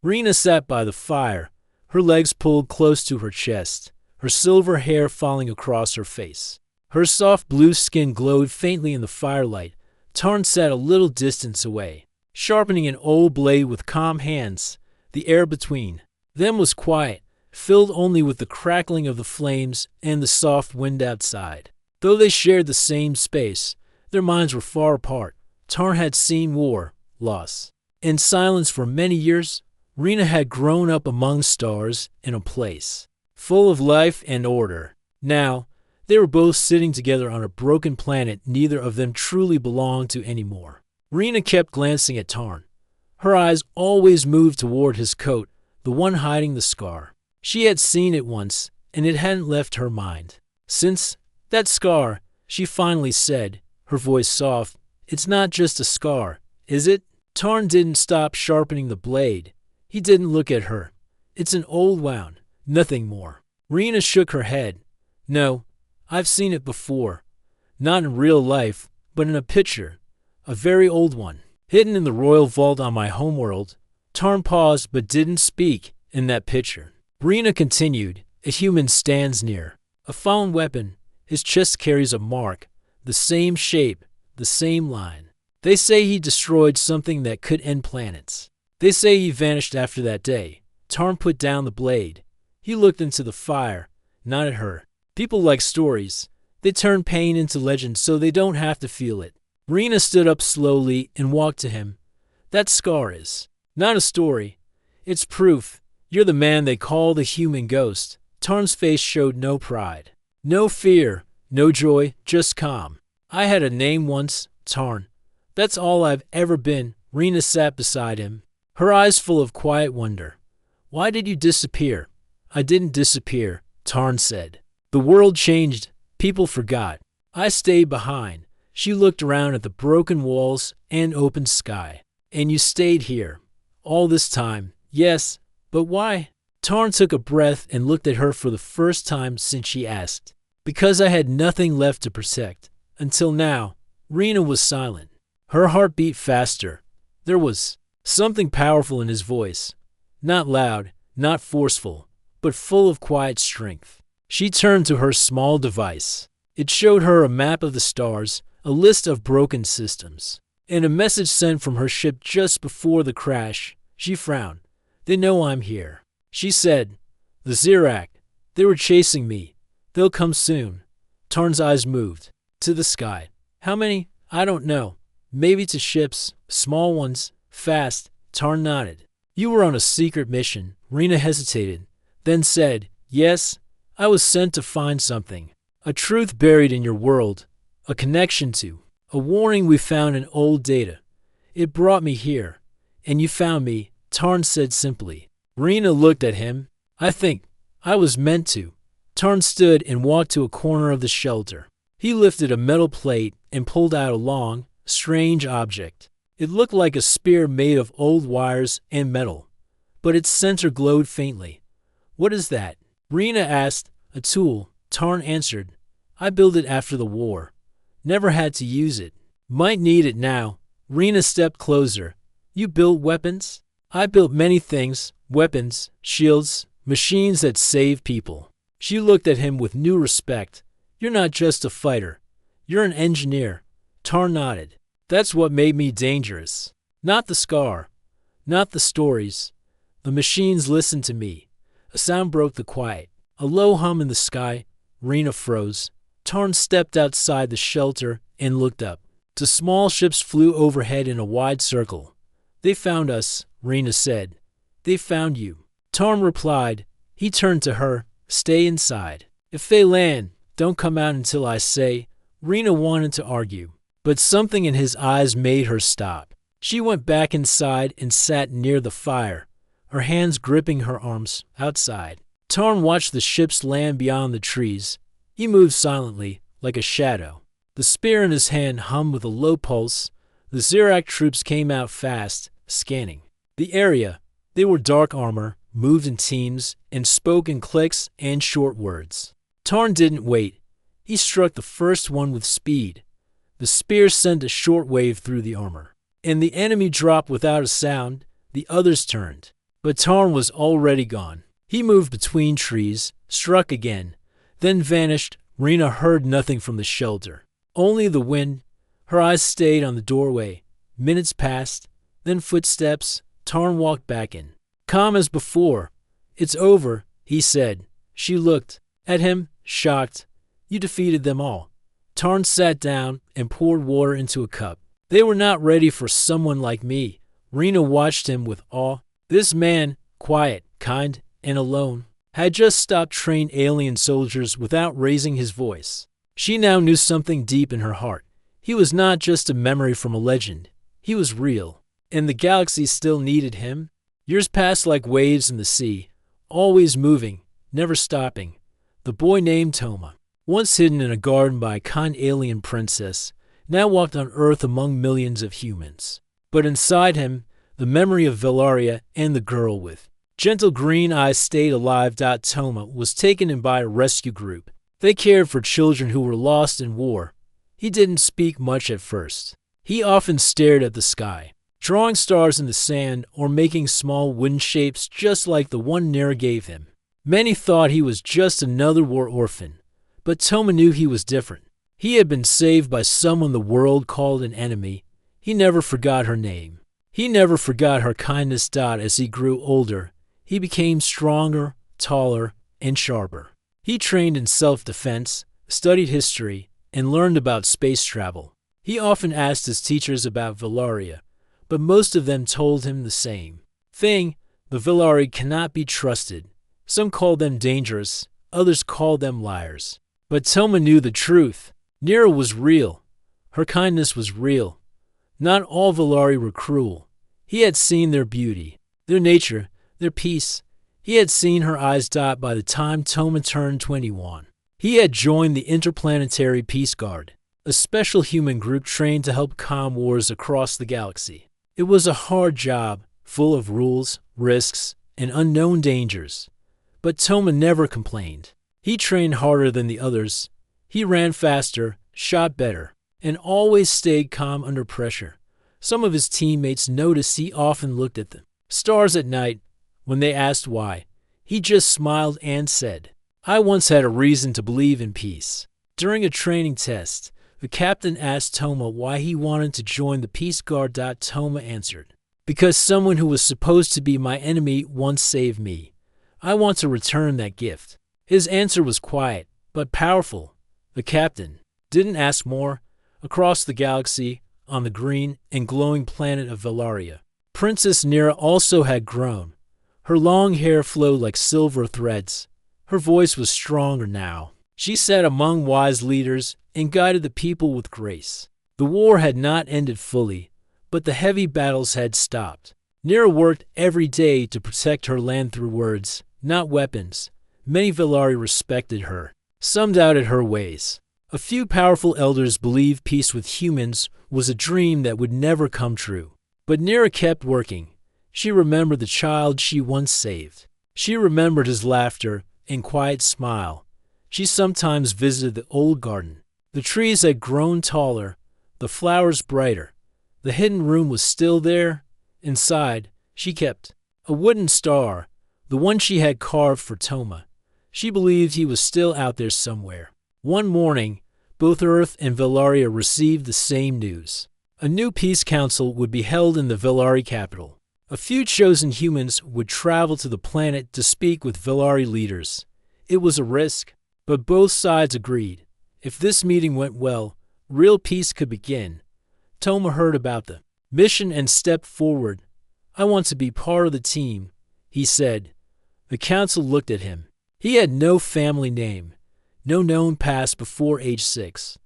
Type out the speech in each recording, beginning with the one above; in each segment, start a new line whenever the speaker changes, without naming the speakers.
Rena sat by the fire, her legs pulled close to her chest, her silver hair falling across her face. Her soft blue skin glowed faintly in the firelight. Tarn sat a little distance away, sharpening an old blade with calm hands. The air between them was quiet, filled only with the crackling of the flames and the soft wind outside. Though they shared the same space, their minds were far apart. Tarn had seen war, loss, and silence for many years. Rena had grown up among stars in a place full of life and order. Now, they were both sitting together on a broken planet neither of them truly belonged to anymore. Rena kept glancing at Tarn. Her eyes always moved toward his coat, the one hiding the scar. She had seen it once, and it hadn't left her mind. Since that scar, she finally said, her voice soft, "It's not just a scar, is it?" Tarn didn't stop sharpening the blade. He didn't look at her. "It's an old wound, nothing more." Rena shook her head. "No, I've seen it before. Not in real life, but in a picture. A very old one. Hidden in the royal vault on my homeworld." Tarn paused but didn't speak. "In that picture," Rena continued, "a human stands near. A fallen weapon. His chest carries a mark. The same shape, the same line. They say he destroyed something that could end planets. They say he vanished after that day." Tarn put down the blade. He looked into the fire, not at her. "People like stories. They turn pain into legend so they don't have to feel it." Rena stood up slowly and walked to him. "That scar is not a story. It's proof. You're the man they call the human ghost." Tarn's face showed no pride, no fear, no joy, just calm. "I had a name once, Tarn. That's all I've ever been." Rena sat beside him, her eyes full of quiet wonder. "Why did you disappear?" "I didn't disappear," Tarn said. "The world changed. People forgot. I stayed behind." She looked around at the broken walls and open sky. "And you stayed here all this time?" "Yes, but why?" Tarn took a breath and looked at her for the first time since she asked. "Because I had nothing left to protect. Until now." Rena was silent. Her heart beat faster. There was something powerful in his voice. Not loud, not forceful, but full of quiet strength. She turned to her small device. It showed her a map of the stars, a list of broken systems, and a message sent from her ship just before the crash. She frowned. "They know I'm here," she said. "The Zirak. They were chasing me. They'll come soon." Tarn's eyes moved to the sky. "How many? I don't know. Maybe to ships, small ones, fast." Tarn nodded. "You were on a secret mission." Rena hesitated, then said, "Yes, I was sent to find something. A truth buried in your world. A connection to. A warning we found in old data. It brought me here. And you found me," Tarn said simply. Rena looked at him. "I think I was meant to." Tarn stood and walked to a corner of the shelter. He lifted a metal plate and pulled out a long, strange object. It looked like a spear made of old wires and metal, but its center glowed faintly. "What is that?" Rena asked. "A tool," Tarn answered. "I built it after the war. Never had to use it. Might need it now." Rena stepped closer. "You built weapons?" "I built many things. Weapons, shields, machines that save people." She looked at him with new respect. "You're not just a fighter. You're an engineer." Tarn nodded. "That's what made me dangerous. Not the scar. Not the stories. The machines listened to me." A sound broke the quiet. A low hum in the sky. Rena froze. Tarn stepped outside the shelter and looked up. Two small ships flew overhead in a wide circle. "They found us," Rena said. "They found you." Tarn replied. He turned to her. "Stay inside. If they land, don't come out until I say." Rena wanted to argue, but something in his eyes made her stop. She went back inside and sat near the fire, her hands gripping her arms outside. Tarn watched the ships land beyond the trees. He moved silently, like a shadow. The spear in his hand hummed with a low pulse. The Zirak troops came out fast, scanning the area. They wore dark armor, moved in teams, and spoke in clicks and short words. Tarn didn't wait. He struck the first one with speed. The spear sent a short wave through the armor, and the enemy dropped without a sound. The others turned. But Tarn was already gone. He moved between trees, struck again, then vanished. Rena heard nothing from the shelter. Only the wind. Her eyes stayed on the doorway. Minutes passed, then footsteps. Tarn walked back in. Calm as before. "It's over," he said. She looked at him, shocked. "You defeated them all." Tarn sat down and poured water into a cup. "They were not ready for someone like me." Rena watched him with awe. This man, quiet, kind, and alone, had just stopped trained alien soldiers without raising his voice. She now knew something deep in her heart. He was not just a memory from a legend. He was real. And the galaxy still needed him. Years passed like waves in the sea, always moving, never stopping. The boy named Toma, once hidden in a garden by a kind alien princess, now walked on Earth among millions of humans. But inside him, the memory of Velaria and the girl with gentle green eyes stayed alive. Toma was taken in by a rescue group. They cared for children who were lost in war. He didn't speak much at first. He often stared at the sky, drawing stars in the sand or making small wind shapes just like the one Nera gave him. Many thought he was just another war orphan, but Toma knew he was different. He had been saved by someone the world called an enemy. He never forgot her name. He never forgot her kindness. As he grew older, he became stronger, taller, and sharper. He trained in self-defense, studied history, and learned about space travel. He often asked his teachers about Velaria, but most of them told him the same thing: the Velari cannot be trusted. Some called them dangerous, others called them liars. But Toma knew the truth. Nera was real. Her kindness was real. Not all Velari were cruel. He had seen their beauty, their nature, their peace. He had seen her eyes. By the time Toma turned 21, he had joined the Interplanetary Peace Guard, a special human group trained to help calm wars across the galaxy. It was a hard job, full of rules, risks, and unknown dangers. But Toma never complained. He trained harder than the others. He ran faster, shot better, and always stayed calm under pressure. Some of his teammates noticed he often looked at the stars at night. When they asked why, he just smiled and said, "I once had a reason to believe in peace." During a training test, the captain asked Toma why he wanted to join the Peace Guard. Toma answered, "Because someone who was supposed to be my enemy once saved me. I want to return that gift." His answer was quiet, but powerful. The captain didn't ask more. Across the galaxy, on the green and glowing planet of Velaria, Princess Nera also had grown. Her long hair flowed like silver threads. Her voice was stronger now. She sat among wise leaders and guided the people with grace. The war had not ended fully, but the heavy battles had stopped. Nera worked every day to protect her land through words, not weapons. Many Velari respected her. Some doubted her ways. A few powerful elders believed peace with humans was a dream that would never come true. But Nera kept working. She remembered the child she once saved. She remembered his laughter and quiet smile. She sometimes visited the old garden. The trees had grown taller, the flowers brighter. The hidden room was still there. Inside, she kept a wooden star, the one she had carved for Toma. She believed he was still out there somewhere. One morning, both Earth and Velaria received the same news. A new peace council would be held in the Velari capital. A few chosen humans would travel to the planet to speak with Velari leaders. It was a risk, but both sides agreed. If this meeting went well, real peace could begin. Toma heard about the mission and stepped forward. "I want to be part of the team," he said. The council looked at him. He had no family name, no known past before age 6,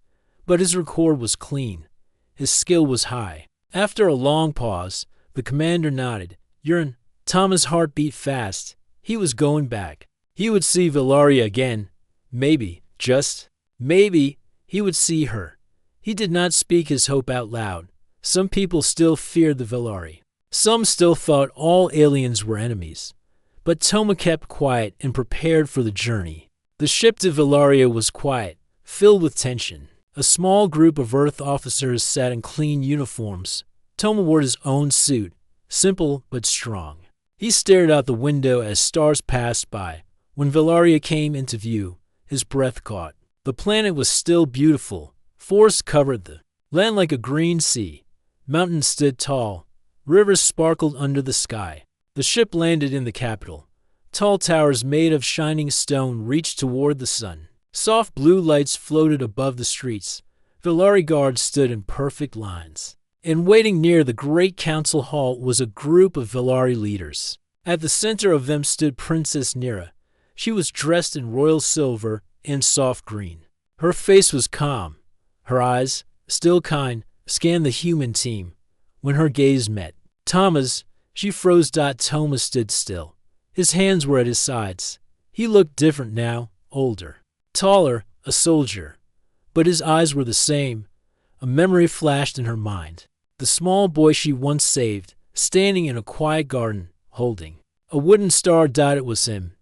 but his record was clean. His skill was high. After a long pause, the commander nodded. "You're Toma's heart beat fast. He was going back. He would see Velaria again. Maybe, just maybe, he would see her." He did not speak his hope out loud. Some people still feared the Velari. Some still thought all aliens were enemies. But Toma kept quiet and prepared for the journey. The ship to Velaria was quiet, filled with tension. A small group of Earth officers sat in clean uniforms. Toma wore his own suit, simple but strong. He stared out the window as stars passed by. When Velaria came into view, his breath caught. The planet was still beautiful. Forests covered the land like a green sea. Mountains stood tall. Rivers sparkled under the sky. The ship landed in the capital. Tall towers made of shining stone reached toward the sun. Soft blue lights floated above the streets. Velari guards stood in perfect lines. And waiting near the great council hall was a group of Velari leaders. At the center of them stood Princess Nira. She was dressed in royal silver and soft green. Her face was calm. Her eyes, still kind, scanned the human team. When her gaze met Thomas, she froze. Thomas stood still. His hands were at his sides. He looked different now, older, taller, a soldier. But his eyes were the same. A memory flashed in her mind. The small boy she once saved, standing in a quiet garden, holding a wooden star. It was him.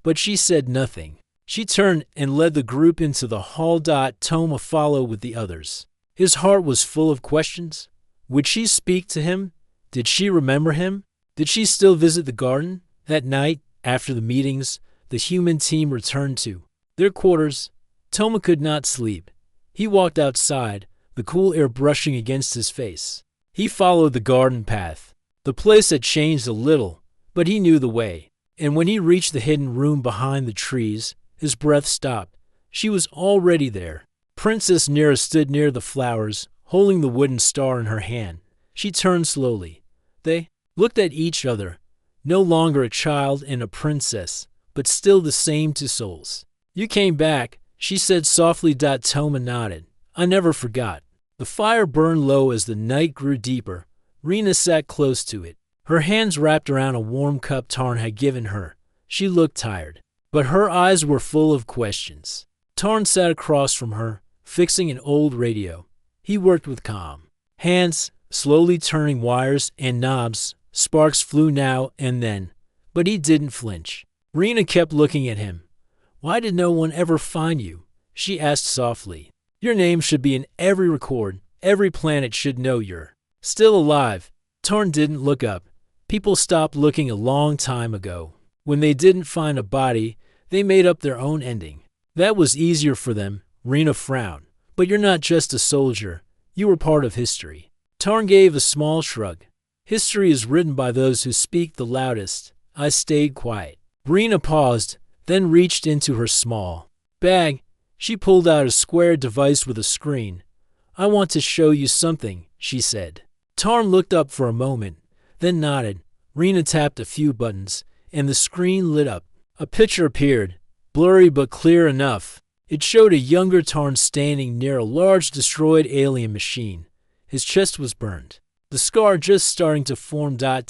But she said nothing. She turned and led the group into the hall. Toma followed with the others. His heart was full of questions. Would she speak to him? Did she remember him? Did she still visit the garden? That night, after the meetings, the human team returned to their quarters. Toma could not sleep. He walked outside, the cool air brushing against his face. He followed the garden path. The place had changed a little, but he knew the way. And when he reached the hidden room behind the trees, his breath stopped. She was already there. Princess Nira stood near the flowers, holding the wooden star in her hand. She turned slowly. They looked at each other. No longer a child and a princess, but still the same two souls. You came back, she said softly. Toma nodded. I never forgot. The fire burned low as the night grew deeper. Rena sat close to it. Her hands wrapped around a warm cup Tarn had given her. She looked tired, but her eyes were full of questions. Tarn sat across from her, fixing an old radio. He worked with calm hands, slowly turning wires and knobs. Sparks flew now and then, but he didn't flinch. Rena kept looking at him. Why did no one ever find you? She asked softly. Your name should be in every record. Every planet should know you're still alive. Tarn didn't look up. People stopped looking a long time ago. When they didn't find a body, they made up their own ending. That was easier for them. Rena frowned. But you're not just a soldier. You were part of history. Tarn gave a small shrug. History is written by those who speak the loudest. I stayed quiet. Rena paused, then reached into her small bag. She pulled out a square device with a screen. I want to show you something, she said. Tarn looked up for a moment, then nodded. Rena tapped a few buttons, and the screen lit up. A picture appeared, blurry but clear enough. It showed a younger Tarn standing near a large destroyed alien machine. His chest was burned. The scar just starting to form. Tarn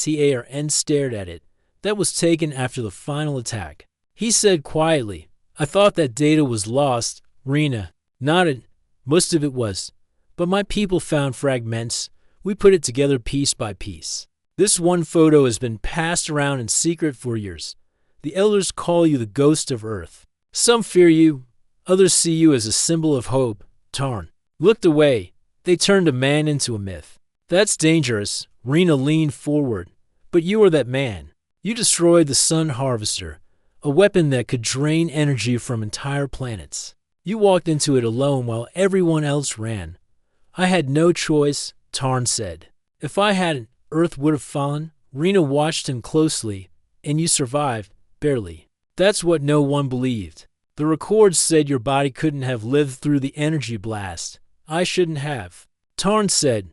stared at it. That was taken after the final attack. He said quietly, I thought that data was lost. Rena nodded. Most of it was. But my people found fragments. We put it together piece by piece. This one photo has been passed around in secret for years. The elders call you the ghost of Earth. Some fear you. Others see you as a symbol of hope. Tarn looked away. They turned a man into a myth. That's dangerous. Rena leaned forward. But you are that man. You destroyed the Sun Harvester, a weapon that could drain energy from entire planets. You walked into it alone while everyone else ran. I had no choice, Tarn said. If I hadn't, Earth would have fallen. Rena watched him closely, and you survived, barely. That's what no one believed. The records said your body couldn't have lived through the energy blast. I shouldn't have. Tarn said,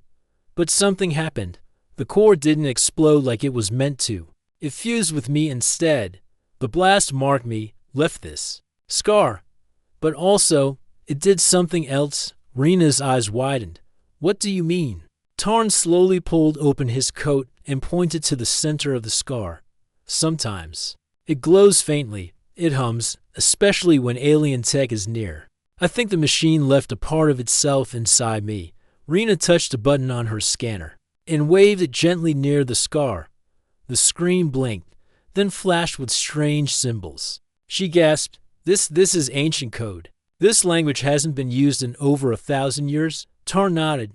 but something happened. The core didn't explode like it was meant to. It fused with me instead. The blast marked me, left this scar. But also, it did something else. Rena's eyes widened. What do you mean? Tarn slowly pulled open his coat and pointed to the center of the scar. Sometimes. It glows faintly. It hums, especially when alien tech is near. I think the machine left a part of itself inside me. Rena touched a button on her scanner and waved it gently near the scar. The screen blinked, then flashed with strange symbols. She gasped, This is ancient code. This language hasn't been used in over 1,000 years. Tarn nodded.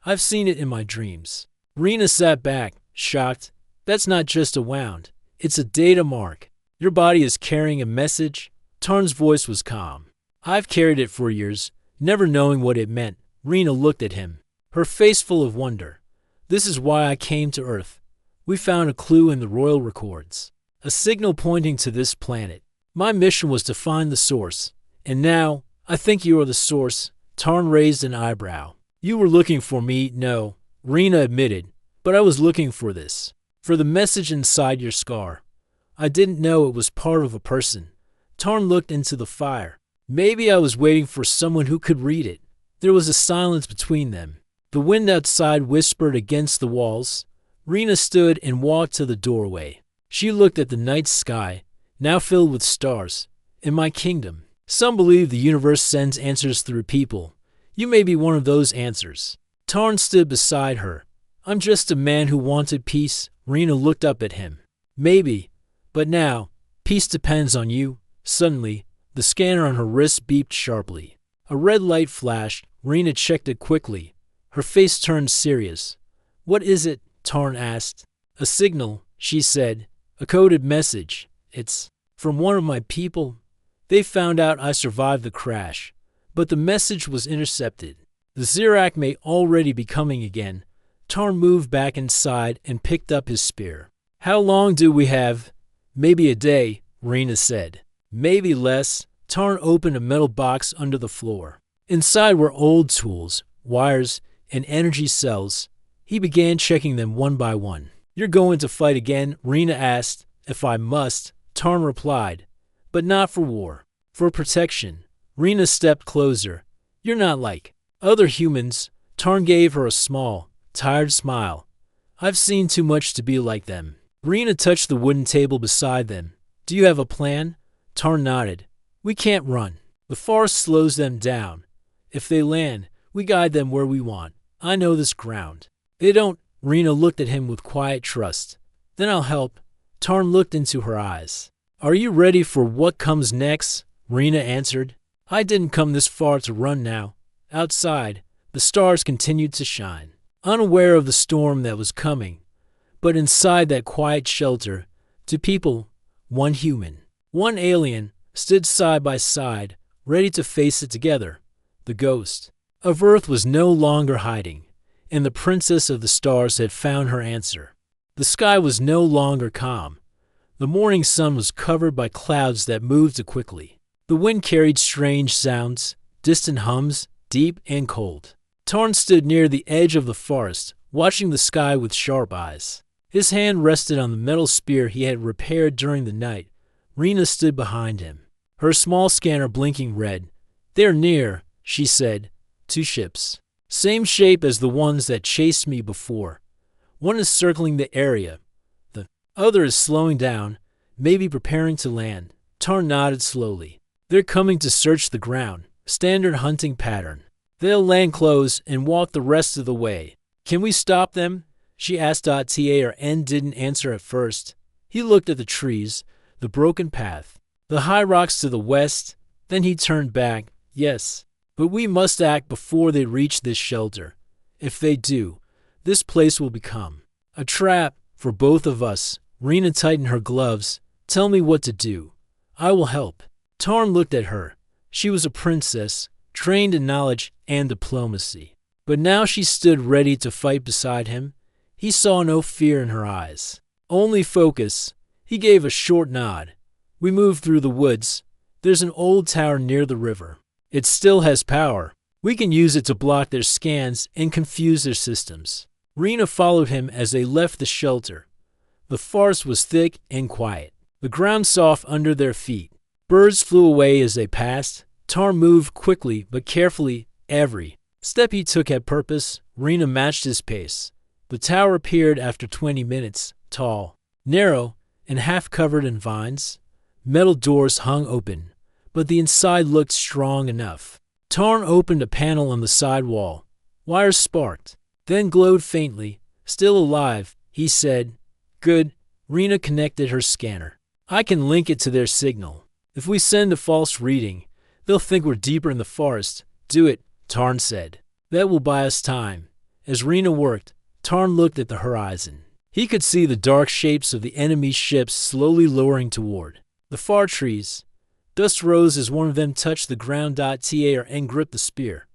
I've seen it in my dreams. Rena sat back, shocked. That's not just a wound. It's a data mark. Your body is carrying a message. Tarn's voice was calm. I've carried it for years, never knowing what it meant. Rena looked at him, her face full of wonder. This is why I came to Earth. We found a clue in the royal records, a signal pointing to this planet. My mission was to find the source, and now I think you are the source. Tarn raised an eyebrow. You were looking for me, no, Rena admitted, but I was looking for this, for the message inside your scar. I didn't know it was part of a person. Tarn looked into the fire. Maybe I was waiting for someone who could read it. There was a silence between them. The wind outside whispered against the walls. Rena stood and walked to the doorway. She looked at the night sky, now filled with stars. In my kingdom, some believe the universe sends answers through people. You may be one of those answers. Tarn stood beside her. I'm just a man who wanted peace. Rena looked up at him. Maybe, but now, peace depends on you. Suddenly, the scanner on her wrist beeped sharply. A red light flashed. Rena checked it quickly. Her face turned serious. What is it? Tarn asked. A signal, she said. A coded message. It's from one of my people. They found out I survived the crash, but the message was intercepted. The Zirak may already be coming again. Tarn moved back inside and picked up his spear. How long do we have? Maybe a day, Rena said. Maybe less. Tarn opened a metal box under the floor. Inside were old tools, wires, and energy cells. He began checking them one by one. You're going to fight again? Rena asked. If I must, Tarn replied. But not for war. For protection. Rena stepped closer. You're not like other humans. Tarn gave her a small, tired smile. I've seen too much to be like them. Rena touched the wooden table beside them. Do you have a plan? Tarn nodded. We can't run. The forest slows them down. If they land, we guide them where we want. I know this ground. They don't. Rena looked at him with quiet trust. Then I'll help. Tarn looked into her eyes. Are you ready for what comes next? Rena answered. I didn't come this far to run now. Outside, the stars continued to shine, unaware of the storm that was coming. But inside that quiet shelter, two people, one human, one alien, stood side by side, ready to face it together. The ghost of Earth was no longer hiding, and the princess of the stars had found her answer. The sky was no longer calm. The morning sun was covered by clouds that moved quickly. The wind carried strange sounds, distant hums, deep and cold. Tarn stood near the edge of the forest, watching the sky with sharp eyes. His hand rested on the metal spear he had repaired during the night. Rena stood behind him, her small scanner blinking red. They're near, she said. 2 ships. Same shape as the ones that chased me before. One is circling the area. The other is slowing down, maybe preparing to land. Tarn nodded slowly. They're coming to search the ground. Standard hunting pattern. They'll land close and walk the rest of the way. Can we stop them? She asked. Ta or N didn't answer at first. He looked at the trees, the broken path, the high rocks to the west. Then he turned back. Yes, but we must act before they reach this shelter. If they do, this place will become a trap for both of us. Rena tightened her gloves. Tell me what to do. I will help. Tarn looked at her. She was a princess, trained in knowledge and diplomacy. But now she stood ready to fight beside him. He saw no fear in her eyes, only focus. He gave a short nod. We moved through the woods. There's an old tower near the river. It still has power. We can use it to block their scans and confuse their systems. Rena followed him as they left the shelter. The forest was thick and quiet, the ground soft under their feet. Birds flew away as they passed. Tarn moved quickly but carefully. Every step he took had purpose. Rena matched his pace. The tower appeared after 20 minutes, tall, narrow, and half covered in vines. Metal doors hung open, but the inside looked strong enough. Tarn opened a panel on the side wall. Wires sparked, then glowed faintly. Still alive, he said. Good. Rena connected her scanner. I can link it to their signal. If we send a false reading, they'll think we're deeper in the forest. Do it, Tarn said. That will buy us time. As Rena worked, Tarn looked at the horizon. He could see the dark shapes of the enemy ships slowly lowering toward the far trees. Dust rose as one of them touched the ground. Tar and gripped the spear.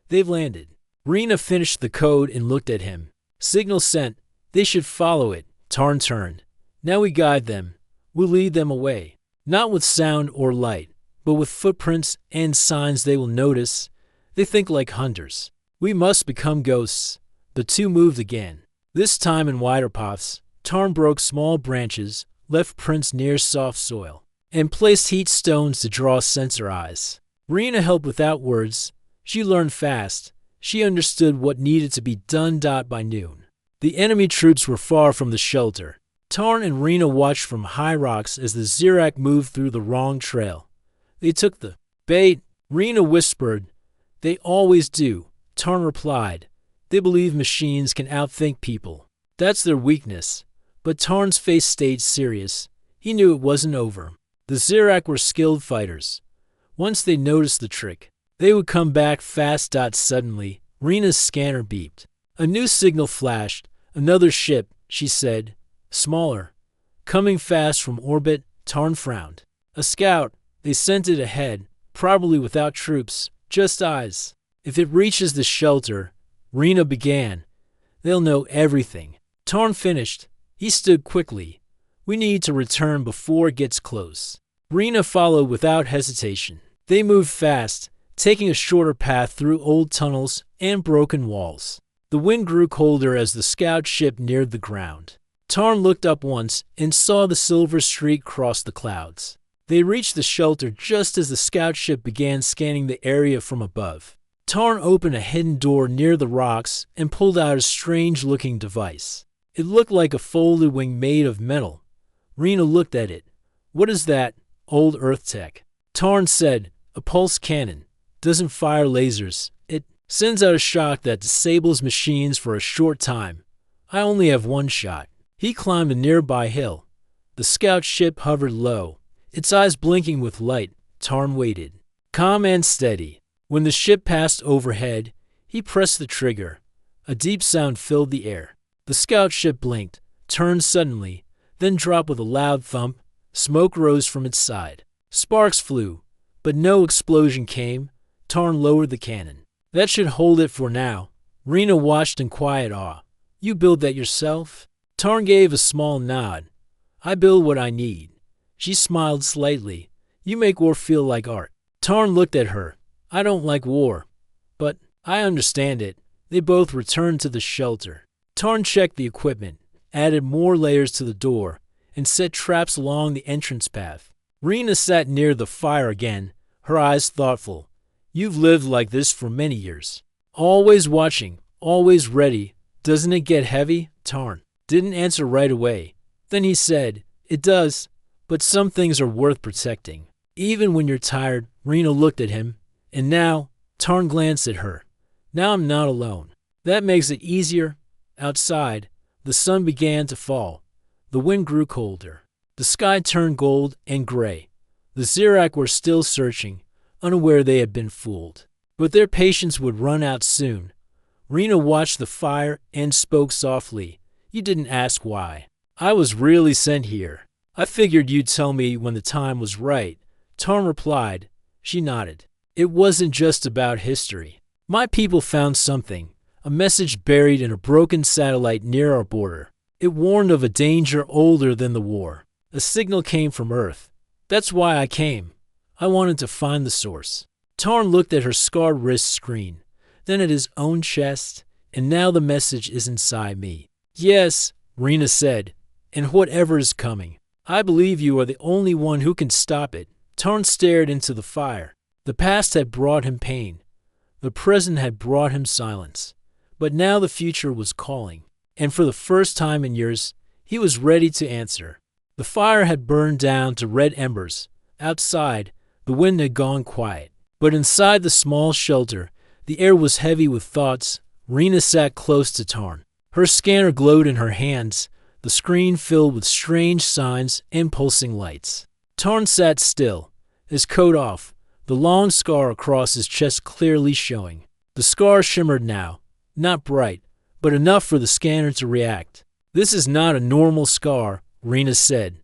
They've landed. Rena finished the code and looked at him. Signal sent. They should follow it. Tarn turned. Now we guide them. We'll lead them away. Not with sound or light, but with footprints and signs they will notice. They think like hunters. We must become ghosts. The two moved again. This time in wider paths. Tarn broke small branches, left prints near soft soil, and placed heat stones to draw sensor eyes. Rena helped without words. She learned fast. She understood what needed to be done. By noon, the enemy troops were far from the shelter. Tarn and Rena watched from high rocks as the Zirak moved through the wrong trail. They took the bait, Rena whispered. They always do, Tarn replied. They believe machines can outthink people. That's their weakness. But Tarn's face stayed serious. He knew it wasn't over. The Zirak were skilled fighters. Once they noticed the trick, they would come back fast. Suddenly, Rena's scanner beeped. A new signal flashed. Another ship, she said. Smaller. Coming fast from orbit. Tarn frowned. A scout. They sent it ahead, probably without troops, just eyes. If it reaches the shelter, Rena began. They'll know everything. Tarn finished. He stood quickly. We need to return before it gets close. Rena followed without hesitation. They moved fast, taking a shorter path through old tunnels and broken walls. The wind grew colder as the scout ship neared the ground. Tarn looked up once and saw the silver streak cross the clouds. They reached the shelter just as the scout ship began scanning the area from above. Tarn opened a hidden door near the rocks and pulled out a strange-looking device. It looked like a folded wing made of metal. Rena looked at it. What is that? Old Earth tech. Tarn said, a pulse cannon. Doesn't fire lasers. It sends out a shock that disables machines for a short time. I only have one shot. He climbed a nearby hill. The scout ship hovered low, its eyes blinking with light. Tarn waited. Calm and steady. When the ship passed overhead, he pressed the trigger. A deep sound filled the air. The scout ship blinked, turned suddenly, then dropped with a loud thump. Smoke rose from its side. Sparks flew, but no explosion came. Tarn lowered the cannon. That should hold it for now. Rena watched in quiet awe. You build that yourself? Tarn gave a small nod. I build what I need. She smiled slightly. You make war feel like art. Tarn looked at her. I don't like war, but I understand it. They both returned to the shelter. Tarn checked the equipment, added more layers to the door, and set traps along the entrance path. Rena sat near the fire again, her eyes thoughtful. You've lived like this for many years. Always watching, always ready. Doesn't it get heavy? Tarn didn't answer right away. Then he said, it does, but some things are worth protecting. Even when you're tired. Rena looked at him. And now, Tarn glanced at her. Now I'm not alone. That makes it easier. Outside, the sun began to fall. The wind grew colder. The sky turned gold and gray. The Zirak were still searching, unaware they had been fooled. But their patience would run out soon. Rena watched the fire and spoke softly. You didn't ask why. I was really sent here. I figured you'd tell me when the time was right. Tarn replied. She nodded. It wasn't just about history. My people found something, a message buried in a broken satellite near our border. It warned of a danger older than the war. A signal came from Earth. That's why I came. I wanted to find the source. Tarn looked at her scarred wrist screen, then at his own chest, and now the message is inside me. Yes, Rena said, and whatever is coming. I believe you are the only one who can stop it. Tarn stared into the fire. The past had brought him pain. The present had brought him silence. But now the future was calling, and for the first time in years, he was ready to answer. The fire had burned down to red embers. Outside, the wind had gone quiet. But inside the small shelter, the air was heavy with thoughts. Rena sat close to Tarn. Her scanner glowed in her hands, the screen filled with strange signs and pulsing lights. Tarn sat still, his coat off, the long scar across his chest clearly showing. The scar shimmered now, not bright, but enough for the scanner to react. This is not a normal scar, Rena said.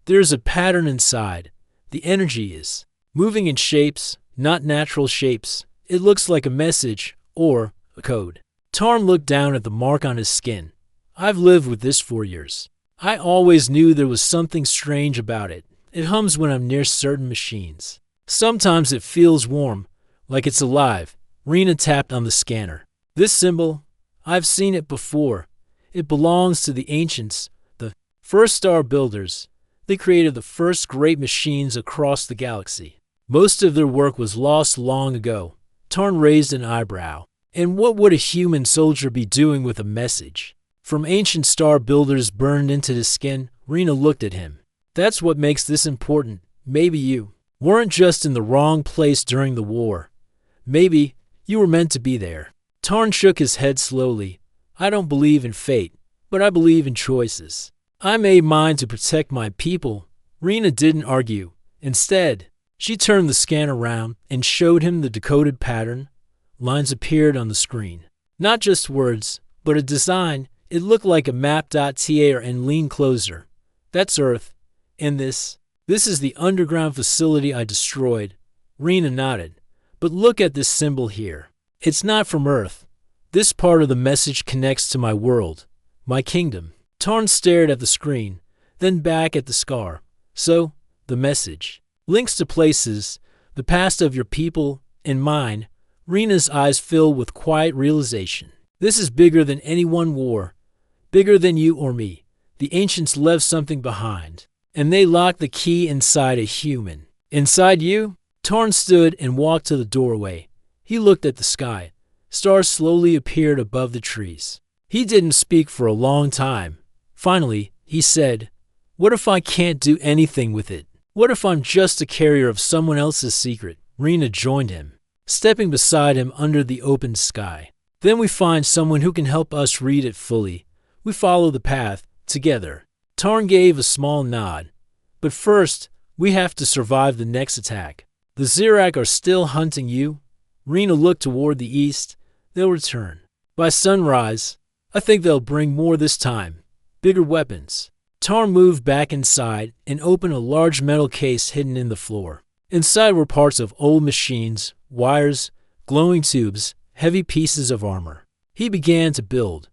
There's a pattern inside. The energy is moving in shapes, not natural shapes. It looks like a message or a code. Tarn looked down at the mark on his skin. I've lived with this for years. I always knew there was something strange about it. It hums when I'm near certain machines. Sometimes it feels warm, like it's alive. Rena tapped on the scanner. This symbol, I've seen it before. It belongs to the ancients, the first star builders. They created the first great machines across the galaxy. Most of their work was lost long ago. Tarn raised an eyebrow. And what would a human soldier be doing with a message from ancient star builders burned into the skin? Rena looked at him. That's what makes this important. Maybe you weren't just in the wrong place during the war. Maybe you were meant to be there. Tarn shook his head slowly. I don't believe in fate, but I believe in choices. I made mine to protect my people. Rena didn't argue. Instead, she turned the scan around and showed him the decoded pattern. Lines appeared on the screen. Not just words, but a design. It looked like a map.ta and lean closer. That's Earth. And this is the underground facility I destroyed. Rena nodded. But look at this symbol here. It's not from Earth. This part of the message connects to my world, my kingdom. Tarn stared at the screen, then back at the scar. So, the message links to places, the past of your people and mine. Rena's eyes filled with quiet realization. This is bigger than any one war, bigger than you or me. The ancients left something behind, and they locked the key inside a human. Inside you? Tarn stood and walked to the doorway. He looked at the sky. Stars slowly appeared above the trees. He didn't speak for a long time. Finally, he said, "What if I can't do anything with it? What if I'm just a carrier of someone else's secret?" Rena joined him, stepping beside him under the open sky. Then we find someone who can help us read it fully. We follow the path, together. Tarn gave a small nod. But first, we have to survive the next attack. The Zirak are still hunting you. Rena looked toward the east. They'll return. By sunrise, I think they'll bring more this time. Bigger weapons. Tarn moved back inside and opened a large metal case hidden in the floor. Inside were parts of old machines, wires, glowing tubes, heavy pieces of armor. He began to build.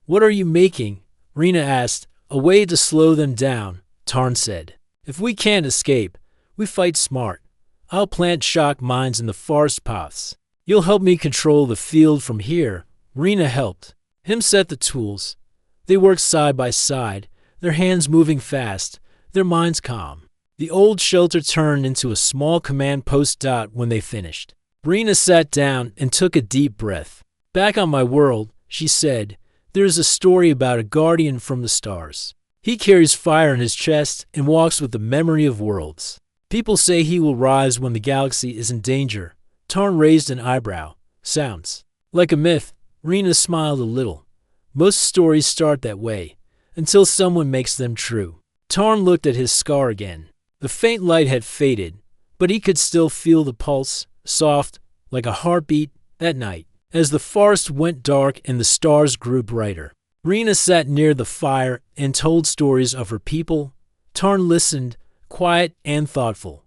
"What are you making?" Rena asked. "A way to slow them down," Tarn said. "If we can't escape, we fight smart. I'll plant shock mines in the forest paths. You'll help me control the field from here." Rena helped him set the tools. They worked side by side, their hands moving fast, their minds calm. The old shelter turned into a small command post. When they finished, Rena sat down and took a deep breath. "Back on my world," she said, "there's a story about a guardian from the stars. He carries fire in his chest and walks with the memory of worlds. People say he will rise when the galaxy is in danger." Tarn raised an eyebrow. "Sounds like a myth." Rena smiled a little. "Most stories start that way, until someone makes them true." Tarn looked at his scar again. The faint light had faded, but he could still feel the pulse, soft, like a heartbeat. That night, as the forest went dark and the stars grew brighter, Rena sat near the fire and told stories of her people. Tarn listened, quiet and thoughtful.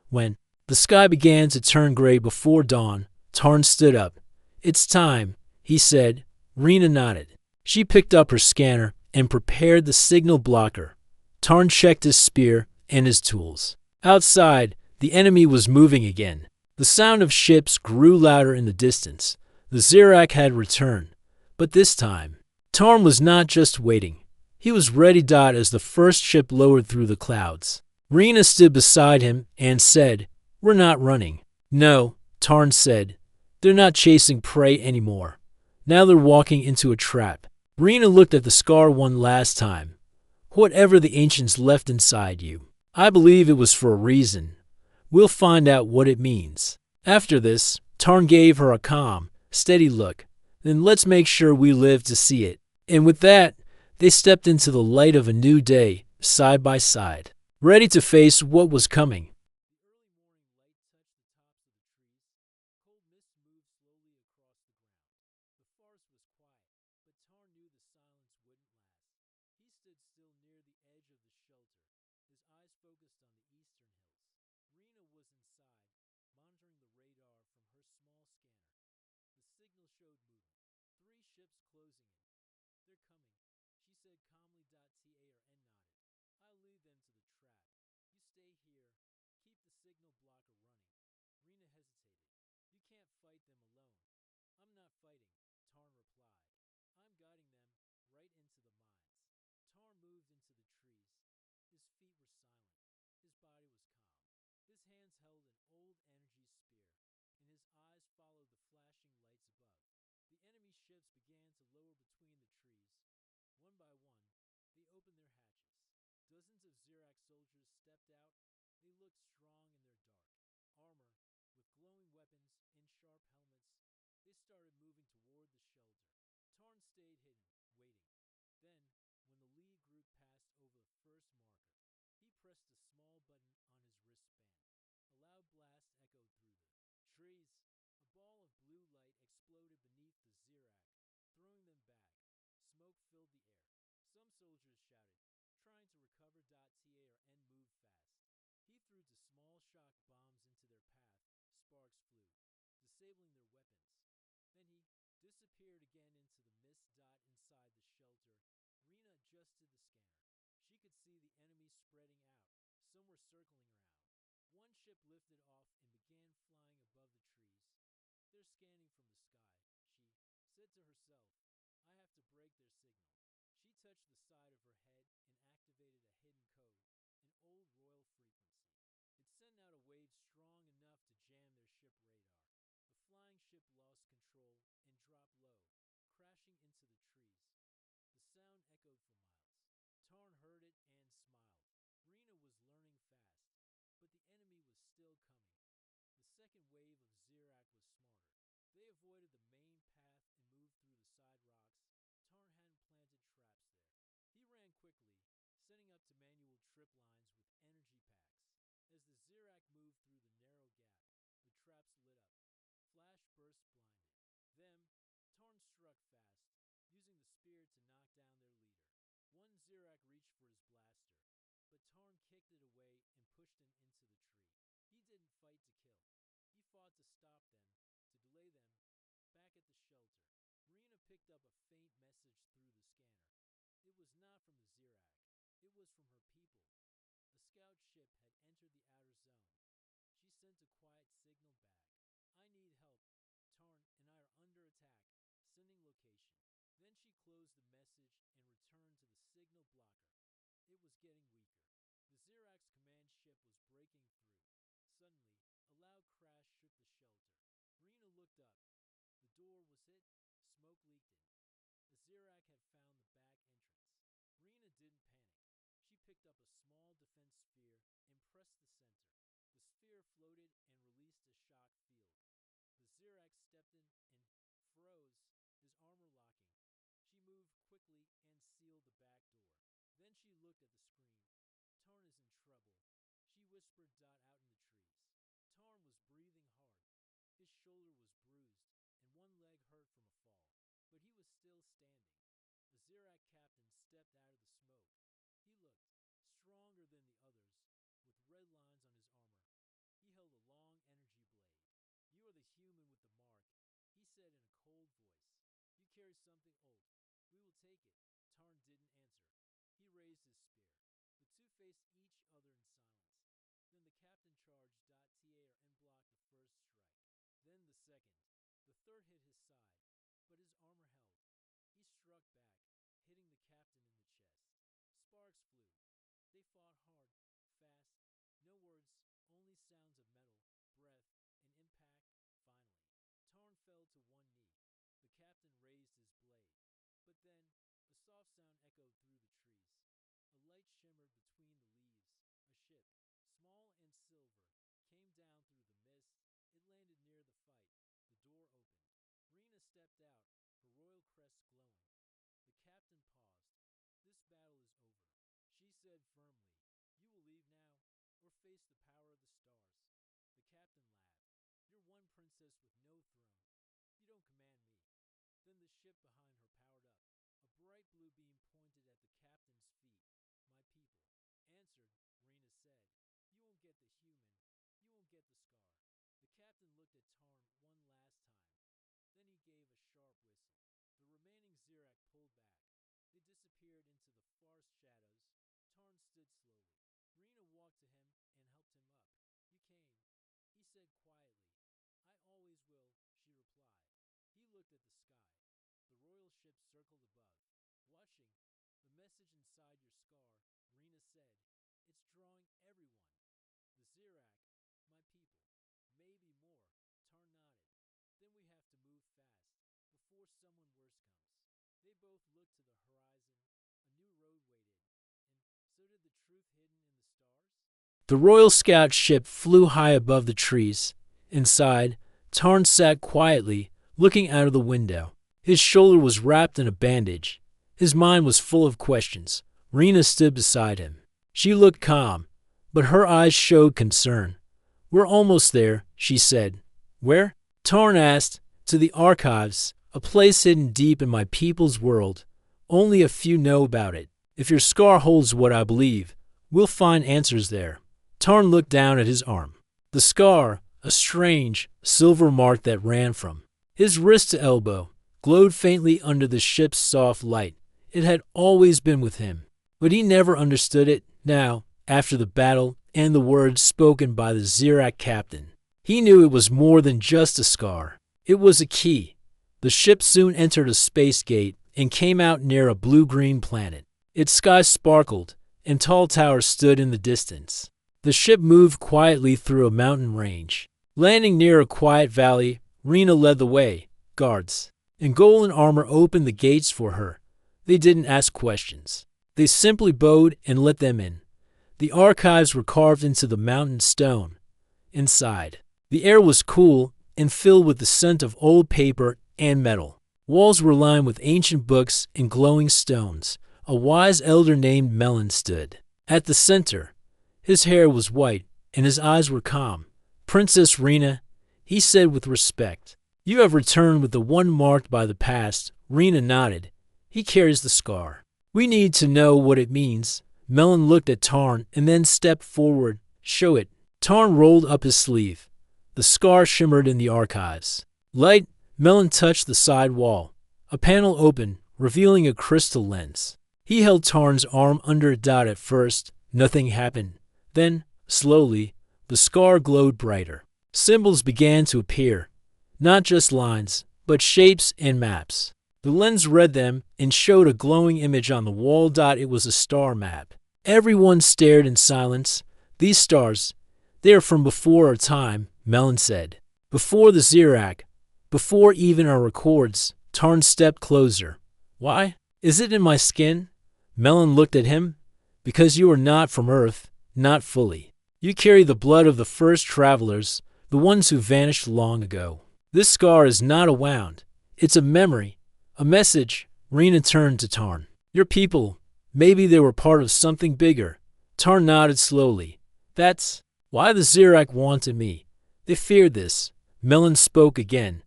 When the sky began to turn gray before dawn, Tarn stood up. "It's time," he said. Rena nodded. She picked up her scanner and prepared the signal blocker. Tarn checked his spear and his tools. Outside, the enemy was moving again. The sound of ships grew louder in the distance. The Zirak had returned. But this time, Tarn was not just waiting. He was ready. As the first ship lowered through the clouds, Rena stood beside him and said, "We're not running." "No," Tarn said. "They're not chasing prey anymore. Now they're walking into a trap." Rena looked at the scar one last time. "Whatever the ancients left inside you, I believe it was for a reason. We'll find out what it means." After this, Tarn gave her a calm, steady look. "Then let's make sure we live to see it." And with that, they stepped into the light of a new day, side by side, ready to face what was coming. small scanner. The signal showed movement. 3 ships closing in. They're coming, she said calmly. TARN nodded. I'll lead them to the trap. You stay here. Keep the signal blocker running. Rena hesitated. You can't fight them alone. I'm not fighting, Tarn replied. I'm guiding them right into the mines. Tarn moved into the trees. His feet were silent. His body was calm. His hands held an old energy spear, and his eyes followed the flashing lights above. The enemy ships began to lower between the trees. One by one, they opened their hatches. Dozens of Zirak soldiers stepped out. They looked strong in their dark armor, with glowing weapons and sharp helmets. They started moving toward the shelter. Tarn stayed hidden, waiting. Then, when the lead group passed over the first marker, he pressed a small button on his wristband. A loud blast echoed through the trees. A ball of blue light exploded beneath the Zirak, throwing them back. Smoke filled the air. Some soldiers shouted, trying to recover. TARN moved fast. He threw 2 small shock bombs into their path. Sparks flew, disabling their weapons. Then he disappeared again into the mist. Inside the shelter, Rena adjusted the scanner. She could see the enemies spreading out. Some were circling around. One ship lifted off and began flying above the trees. They're scanning from the sky, she said to herself. I have to break their signal. She touched the side of her head and activated a hidden code, an old royal frequency. It sent out a wave strong enough to jam their ship radar. The flying ship lost control and dropped low, crashing into the trees. The sound echoed for miles. Tarn heard it and smiled. Rena was learning fast, but the enemy was still coming. The second wave of Zirak was smarter. They avoided the main path and moved through the side rocks. Tarn hadn't planted traps there. He ran quickly, setting up to manual trip lines with energy packs. As the Zirak moved through the narrow gap, the traps lit up. Flash bursts blinded them. Tarn struck fast, using the spear to knock down their leader. One Zirak reached for his blaster, but Tarn kicked it away and pushed it into the tree. He didn't fight to kill. He fought to stop them, to delay them. Back at the shelter, Rena picked up a faint message through the scanner. It was not from the Zirak. It was from her people. A scout ship had entered the outer zone. She sent a quiet signal back. I need help. Tarn and I are under attack. Sending location. Then she closed the message and returned to the signal blocker. It was getting weaker. The Zirak's command ship was breaking through. Suddenly, a loud crash shook the shelter. Rena looked up. The door was hit. Smoke leaked in. A Zirak had found the back entrance. Rena didn't panic. She picked up a small defense sphere and pressed the center. The sphere floated and released a shock field. The Zirak stepped in and froze, his armor locking. She moved quickly and sealed the back door. Then she looked at the screen. Tarn is in trouble, she whispered. Out in the trees, Tarn was breathing hard. His shoulder was bruised, and one leg hurt from a fall, but he was still standing. A Zirak captain stepped out of the smoke. He looked stronger than the others, with red lines on his armor. He held a long energy blade. You are the human with the mark, he said in a cold voice. You carry something old. We will take it. Tarn didn't answer. He raised his spear. The two faced each other in silence. Then the captain charged. TARN blocked the first strike. Then the second. The third hit his side, but his armor held. He struck back, hitting the captain in the chest. Sparks flew. They fought hard, fast. No words, only sounds of metal, breath, and impact. Finally, Tarn fell to one knee. The captain raised his blade. But then, a soft sound echoed through the trees. A light shimmered between the leaves. A ship, small and silver, came down through the mist. It landed near the fight. The door opened. Rena stepped out, her royal crest glowing. The captain paused. This battle is over, she said firmly. You will leave now, or face the power of the stars. The captain laughed. You're one princess with no throne. You don't command me. Then the ship behind her powered up. A bright blue beam pointed at the captain's feet. My people answered, Rena said. You won't get the human. You won't get the scar. The captain captain looked at Tarn one last time. Then he gave a sharp whistle. The remaining Zirak pulled back. They disappeared into the far shadows. Tarn stood slowly. Rena walked to him and helped him up. "You came," he said quietly. "I always will," she replied. He looked at the sky. The royal ship circled above. Watching, "The message inside your scar," Rena said. "It's drawing everyone. The Zirak, my people. Maybe more." Tarn nodded. "Then we have to move fast, before someone worse comes." They both looked to the horizon. A new road waited. And so did the truth hidden in the stars? The Royal Scout ship flew high above the trees. Inside, Tarn sat quietly, looking out of the window. His shoulder was wrapped in a bandage. His mind was full of questions. Rena stood beside him. She looked calm, but her eyes showed concern. "We're almost there," she said. "Where?" Tarn asked. "To the archives, a place hidden deep in my people's world. Only a few know about it. If your scar holds what I believe, we'll find answers there." Tarn looked down at his arm. The scar, a strange, silver mark that ran from his wrist to elbow, glowed faintly under the ship's soft light. It had always been with him, but he never understood it. Now, after the battle and the words spoken by the Zirak captain, he knew it was more than just a scar. It was a key. The ship soon entered a space gate and came out near a blue-green planet. Its sky sparkled, and tall towers stood in the distance. The ship moved quietly through a mountain range. Landing near a quiet valley, Rena led the way. Guards in golden armor opened the gates for her. They didn't ask questions. They simply bowed and let them in. The archives were carved into the mountain stone. Inside, the air was cool and filled with the scent of old paper and metal. Walls were lined with ancient books and glowing stones. A wise elder named Melon stood at the center. His hair was white and his eyes were calm. "Princess Rena," he said with respect, "you have returned with the one marked by the past." Rena nodded. "He carries the scar. We need to know what it means." Melon looked at Tarn and then stepped forward. "Show it." Tarn rolled up his sleeve. The scar shimmered in the archives. Light. Melon touched the side wall. A panel opened, revealing a crystal lens. He held Tarn's arm under it. At first, nothing happened. Then, slowly, the scar glowed brighter. Symbols began to appear. Not just lines, but shapes and maps. The lens read them and showed a glowing image on the wall. It was a star map. Everyone stared in silence. "These stars, they are from before our time," Melon said. "Before the Zirak, before even our records." Tarn stepped closer. "Why? Is it in my skin?" Melon looked at him. "Because you are not from Earth, not fully. You carry the blood of the first travelers, the ones who vanished long ago. This scar is not a wound. It's a memory, a message." Rena turned to Tarn. "Your people, maybe they were part of something bigger." Tarn nodded slowly. "That's why the Zirak wanted me. They feared this." Melon spoke again.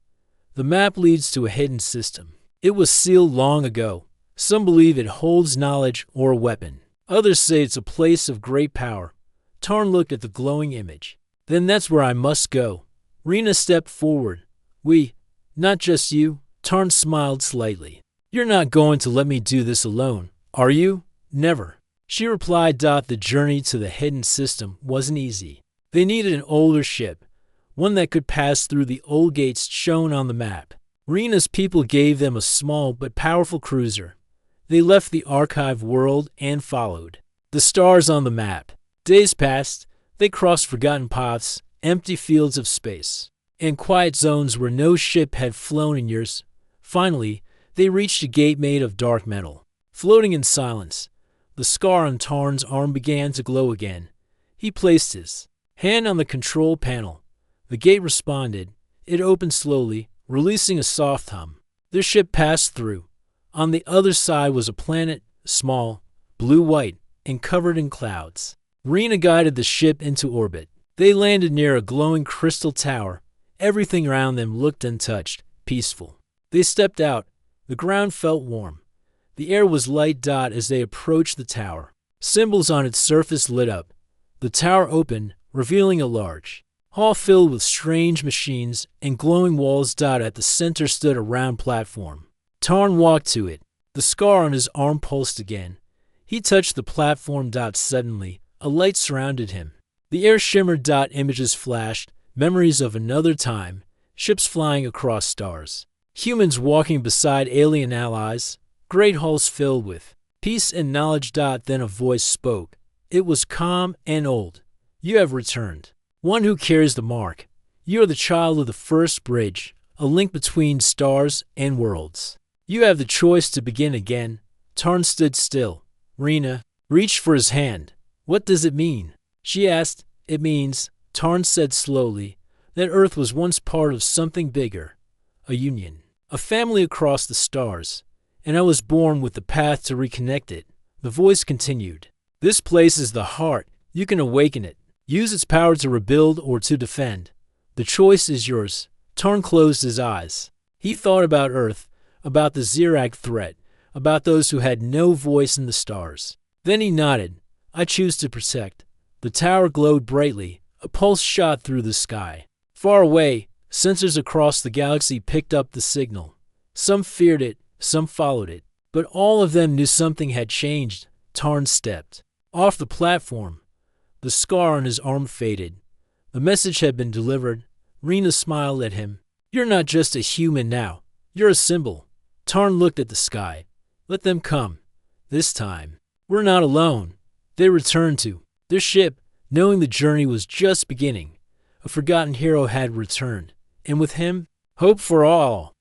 "The map leads to a hidden system. It was sealed long ago. Some believe it holds knowledge or a weapon. Others say it's a place of great power." Tarn looked at the glowing image. "Then that's where I must go." Rena stepped forward. "We, not just you." Tarn smiled slightly. "You're not going to let me do this alone, are you?" "Never," she replied. The journey to the hidden system wasn't easy. They needed an older ship, one that could pass through the old gates shown on the map. Rena's people gave them a small but powerful cruiser. They left the archive world and followed the stars on the map. Days passed. They crossed forgotten paths, empty fields of space, and quiet zones where no ship had flown in years. Finally, they reached a gate made of dark metal. Floating in silence, the scar on Tarn's arm began to glow again. He placed his hand on the control panel. The gate responded. It opened slowly, releasing a soft hum. Their ship passed through. On the other side was a planet, small, blue-white, and covered in clouds. Rena guided the ship into orbit. They landed near a glowing crystal tower. Everything around them looked untouched, peaceful. They stepped out. The ground felt warm. The air was light. As they approached the tower, symbols on its surface lit up. The tower opened, revealing a large Hall filled with strange machines and glowing walls. At the center stood a round platform. Tarn walked to it. The scar on his arm pulsed again. He touched the platform. Suddenly, a light surrounded him. The air shimmered. Images flashed, memories of another time, ships flying across stars, humans walking beside alien allies, great halls filled with peace and knowledge. Then a voice spoke. It was calm and old. You have returned. One who carries the mark. You are the child of the first bridge, a link between stars and worlds. You have the choice to begin again. Tarn stood still. Rena reached for his hand. What does it mean? She asked. It means, Tarn said slowly, that Earth was once part of something bigger, a union, a family across the stars, and I was born with the path to reconnect it. The voice continued. This place is the heart. You can awaken it. Use its power to rebuild or to defend. The choice is yours. Tarn closed his eyes. He thought about Earth, about the Zirak threat, about those who had no voice in the stars. Then he nodded. I choose to protect. The tower glowed brightly. A pulse shot through the sky. Far away, sensors across the galaxy picked up the signal. Some feared it, some followed it. But all of them knew something had changed. Tarn stepped off the platform. The scar on his arm faded. The message had been delivered. Rena smiled at him. You're not just a human now. You're a symbol. Tarn looked at the sky. Let them come. This time, we're not alone. They returned to their ship, knowing the journey was just beginning. A forgotten hero had returned, and with him, hope for all.